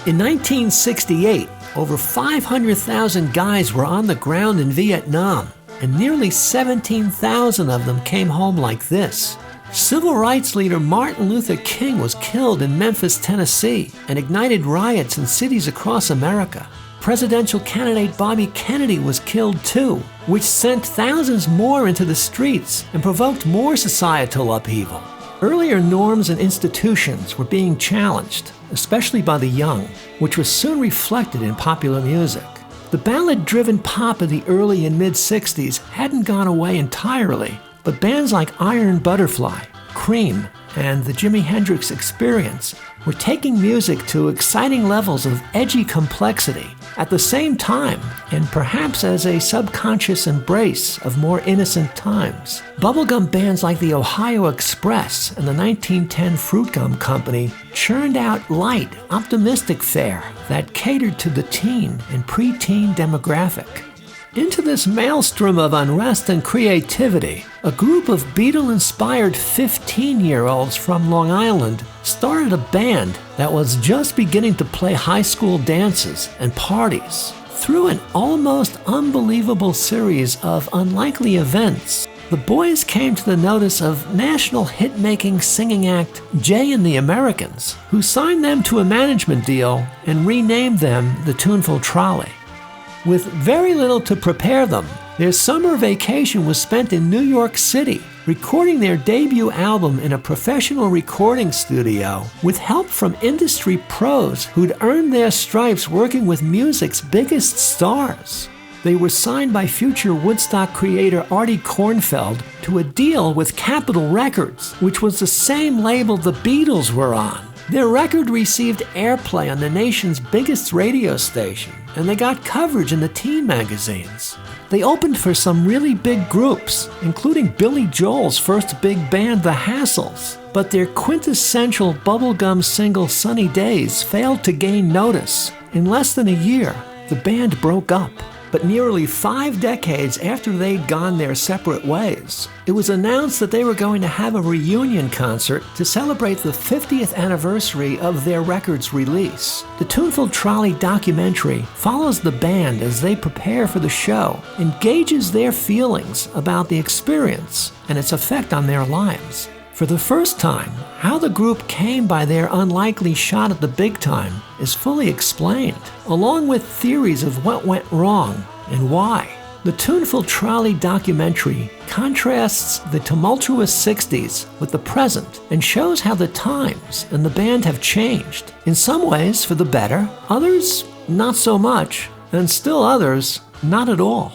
In 1968, over 500,000 guys were on the ground in Vietnam, and nearly 17,000 of them came home like this. Civil rights leader Martin Luther King was killed in Memphis, Tennessee, and ignited riots in cities across America. Presidential candidate Bobby Kennedy was killed too, which sent thousands more into the streets and provoked more societal upheaval. Earlier norms and institutions were being challenged, especially by the young, which was soon reflected in popular music. The ballad-driven pop of the early and mid-60s hadn't gone away entirely, but bands like Iron Butterfly, Cream, and the Jimi Hendrix Experience were taking music to exciting levels of edgy complexity at the same time, and perhaps as a subconscious embrace of more innocent times. Bubblegum bands like the Ohio Express and the 1910 Fruit Gum Company churned out light, optimistic fare that catered to the teen and preteen demographic. Into this maelstrom of unrest and creativity, a group of Beatle-inspired 15-year-olds from Long Island started a band that was just beginning to play high school dances and parties. Through an almost unbelievable series of unlikely events, the boys came to the notice of national hit-making singing act Jay and the Americans, who signed them to a management deal and renamed them the Tuneful Trolley. With very little to prepare them, their summer vacation was spent in New York City, recording their debut album in a professional recording studio with help from industry pros who'd earned their stripes working with music's biggest stars. They were signed by future Woodstock creator Artie Kornfeld to a deal with Capitol Records, which was the same label the Beatles were on. Their record received airplay on the nation's biggest radio station, and they got coverage in the teen magazines. They opened for some really big groups, including Billy Joel's first big band, The Hassles. But their quintessential bubblegum single Sunny Days failed to gain notice. In less than a year, the band broke up. But nearly 5 decades after they'd gone their separate ways, it was announced that they were going to have a reunion concert to celebrate the 50th anniversary of their record's release. The Tuneful Trolley documentary follows the band as they prepare for the show and gauges their feelings about the experience and its effect on their lives. For the first time, how the group came by their unlikely shot at the big time is fully explained, along with theories of what went wrong and why. The Tuneful Trolley documentary contrasts the tumultuous 60s with the present and shows how the times and the band have changed. In some ways for the better, others not so much, and still others not at all.